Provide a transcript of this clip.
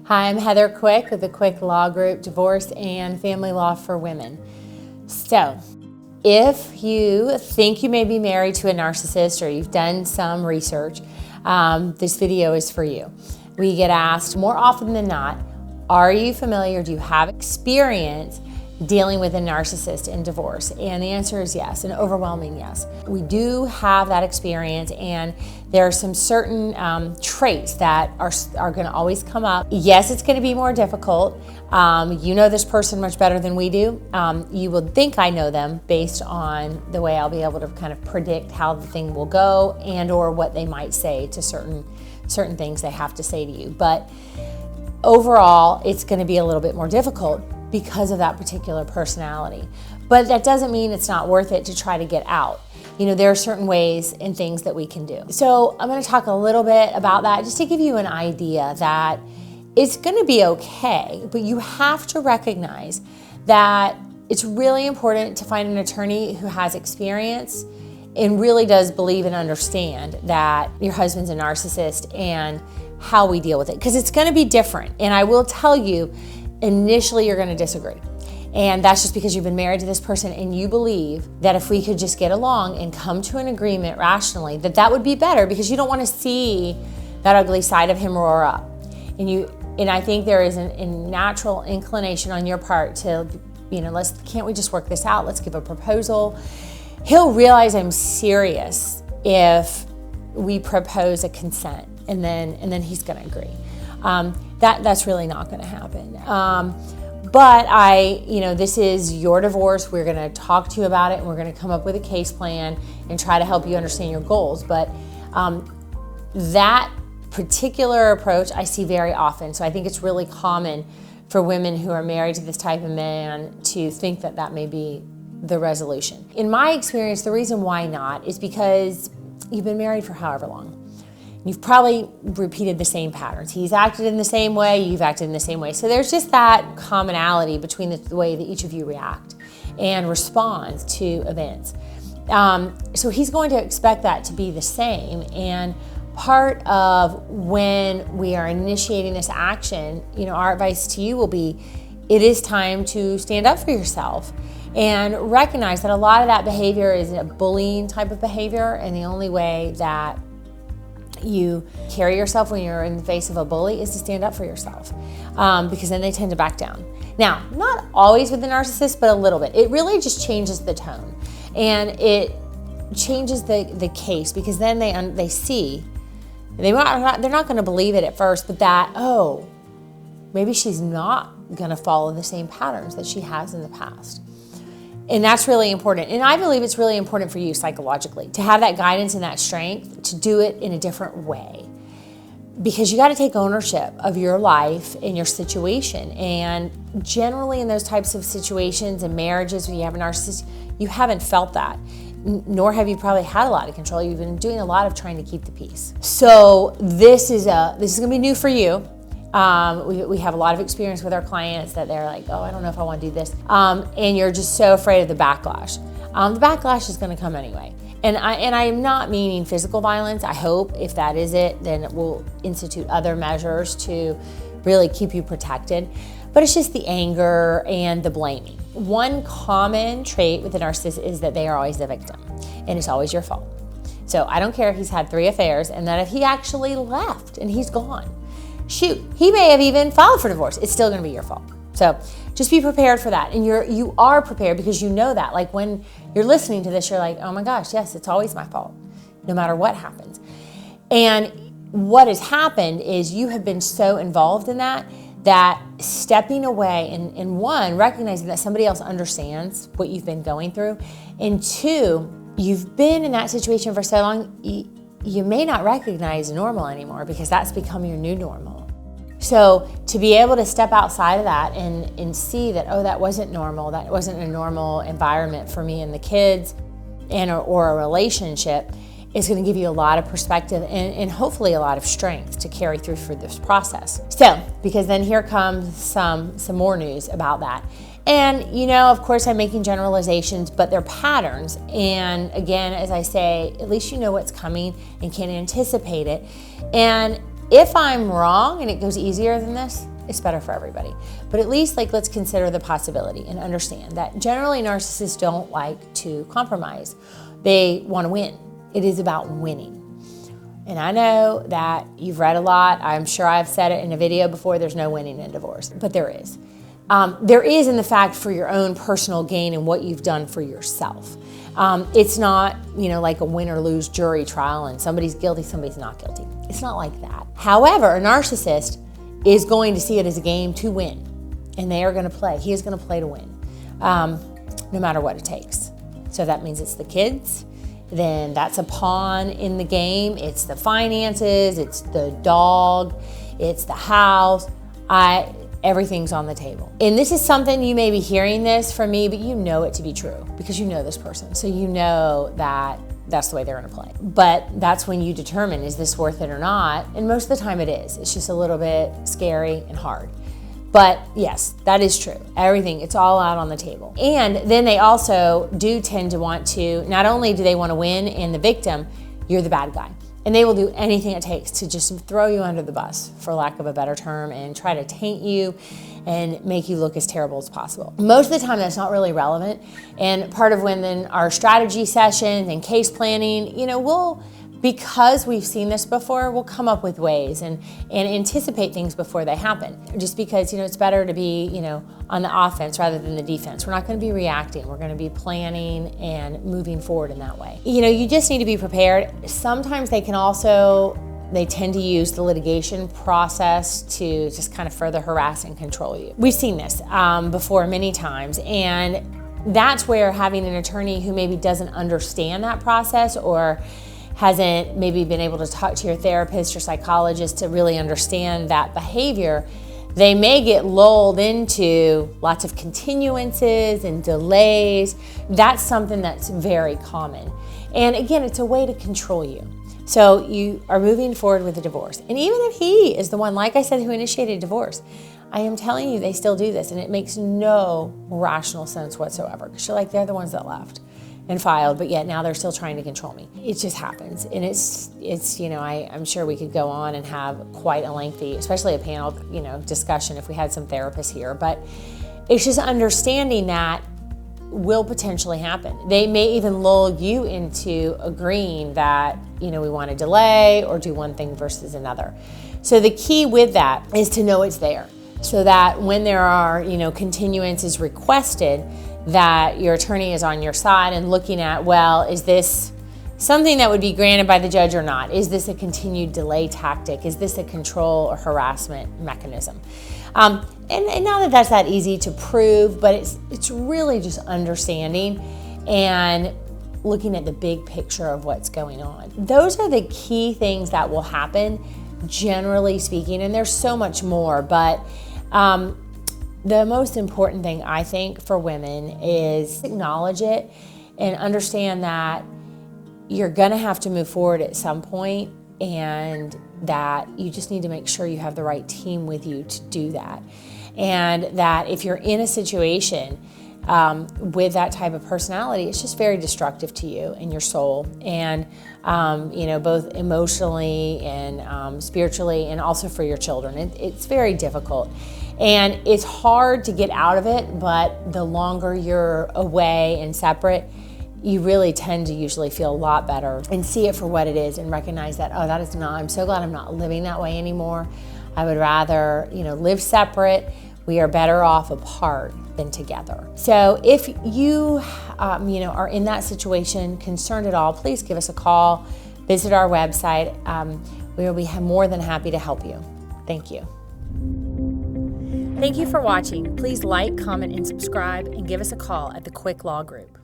Hi, I'm Heather Quick with the Quick Law Group, Divorce and Family Law for Women. So, if you think you may be married to a narcissist or you've done some research, this video is for you. We get asked more often than not, are you familiar, do you have experience dealing with a narcissist in divorce? And the answer is yes, an overwhelming yes. We do have that experience, and there are some certain traits that are going to always come up. Yes, it's going to be more difficult. You know this person much better than we do. You will think I know them based on the way I'll be able to kind of predict how the thing will go and or what they might say to certain things they have to say to you. But overall, it's going to be a little bit more difficult because of that particular personality. But that doesn't mean it's not worth it to try to get out. You know, there are certain ways and things that we can do. So I'm going to talk a little bit about that just to give you an idea that it's going to be okay, but you have to recognize that it's really important to find an attorney who has experience and really does believe and understand that your husband's a narcissist and how we deal with it, because it's going to be different. And I will tell you, initially you're going to disagree. And that's just because you've been married to this person and you believe that if we could just get along and come to an agreement rationally, that would be better, because you don't want to see that ugly side of him roar up. And I think there is a natural inclination on your part to, can't we just work this out? Let's give a proposal. He'll realize I'm serious if we propose a consent, and then he's going to agree. That's really not going to happen. But this is your divorce. We're going to talk to you about it, and we're going to come up with a case plan and try to help you understand your goals. But that particular approach I see very often. So I think it's really common for women who are married to this type of man to think that may be the resolution. In my experience, the reason why not is because you've been married for however long. You've probably repeated the same patterns. He's acted in the same way, you've acted in the same way. So there's just that commonality between the way that each of you react and respond to events. So he's going to expect that to be the same. And part of when we are initiating this action, our advice to you will be, it is time to stand up for yourself and recognize that a lot of that behavior is a bullying type of behavior, and the only way that you carry yourself when you're in the face of a bully is to stand up for yourself, because then they tend to back down. Now, not always with the narcissist, but a little bit. It really just changes the tone, and it changes the case, because then they see, they're not going to believe it at first, but that, maybe she's not going to follow the same patterns that she has in the past. And that's really important. And I believe it's really important for you psychologically to have that guidance and that strength to do it in a different way. Because you got to take ownership of your life and your situation. And generally in those types of situations and marriages where you have a narcissist, you haven't felt that. Nor have you probably had a lot of control. You've been doing a lot of trying to keep the peace. So this is going to be new for you. We have a lot of experience with our clients that they're like, I don't know if I want to do this. And you're just so afraid of the backlash. The backlash is going to come anyway. And I'm not meaning physical violence. I hope if that is it, then we'll institute other measures to really keep you protected. But it's just the anger and the blaming. One common trait with a narcissist is that they are always the victim, and it's always your fault. So I don't care if he's had 3 affairs, and that if he actually left and he's gone, shoot, he may have even filed for divorce. It's still going to be your fault. So just be prepared for that. And you are prepared because you know that. Like when you're listening to this, you're like, oh my gosh, yes, it's always my fault, no matter what happens. And what has happened is you have been so involved in that stepping away and one, recognizing that somebody else understands what you've been going through, and 2, you've been in that situation for so long, you may not recognize normal anymore because that's become your new normal. So to be able to step outside of that and see that, that wasn't normal, that wasn't a normal environment for me and the kids or a relationship, is going to give you a lot of perspective and hopefully a lot of strength to carry through for this process. So, because then here comes some more news about that. And, of course, I'm making generalizations, but they're patterns. And again, as I say, at least you know what's coming and can anticipate it. And if I'm wrong and it goes easier than this, it's better for everybody. But at least let's consider the possibility and understand that generally narcissists don't like to compromise. They want to win. It is about winning. And I know that you've read a lot. I'm sure I've said it in a video before, there's no winning in divorce, but there is. There is in the fact for your own personal gain and what you've done for yourself. It's not, like a win or lose jury trial and somebody's guilty, somebody's not guilty. It's not like that. However, a narcissist is going to see it as a game to win, and they are going to play. He is going to play to win, no matter what it takes. So that means it's the kids, then that's a pawn in the game. It's the finances, it's the dog, it's the house. Everything's on the table. And this is something you may be hearing this from me, but you know it to be true because you know this person. So you know that that's the way they're gonna play. But that's when you determine, is this worth it or not? And most of the time it is. It's just a little bit scary and hard. But yes, that is true. Everything, it's all out on the table. And then they also do tend to want to, not only do they want to win and the victim, you're the bad guy. And they will do anything it takes to just throw you under the bus, for lack of a better term, and try to taint you and make you look as terrible as possible. Most of the time, that's not really relevant. And part of when then our strategy sessions and case planning, because we've seen this before, we'll come up with ways and anticipate things before they happen. Just because, it's better to be, on the offense rather than the defense. We're not going to be reacting. We're going to be planning and moving forward in that way. You just need to be prepared. Sometimes they tend to use the litigation process to just kind of further harass and control you. We've seen this before many times, and that's where having an attorney who maybe doesn't understand that process or hasn't maybe been able to talk to your therapist or psychologist to really understand that behavior, they may get lulled into lots of continuances and delays. That's something that's very common. And again, it's a way to control you. So you are moving forward with a divorce. And even if he is the one, like I said, who initiated divorce, I am telling you, they still do this, and it makes no rational sense whatsoever. Because you're like, they're the ones that left and filed, but yet now they're still trying to control me. It just happens. And it's I'm sure we could go on and have quite a lengthy, especially a panel, discussion if we had some therapists here, but it's just understanding that will potentially happen. They may even lull you into agreeing that, we want to delay or do one thing versus another. So the key with that is to know it's there, so that when there are, continuances requested, that your attorney is on your side and looking at, well, is this something that would be granted by the judge or not? Is this a continued delay tactic? Is this a control or harassment mechanism? And not that that's that easy to prove, but it's really just understanding and looking at the big picture of what's going on. Those are the key things that will happen, generally speaking, and there's so much more, but the most important thing, I think, for women is acknowledge it and understand that you're going to have to move forward at some point, and that you just need to make sure you have the right team with you to do that. And that if you're in a situation with that type of personality, it's just very destructive to you and your soul, and both emotionally and spiritually, and also for your children. It's very difficult. And it's hard to get out of it, but the longer you're away and separate, you really tend to usually feel a lot better and see it for what it is and recognize that, I'm so glad I'm not living that way anymore. I would rather, live separate. We are better off apart than together. So if you, are in that situation, concerned at all, please give us a call, visit our website. We will be more than happy to help you. Thank you. Thank you for watching. Please like, comment, and subscribe, and give us a call at the Quick Law Group.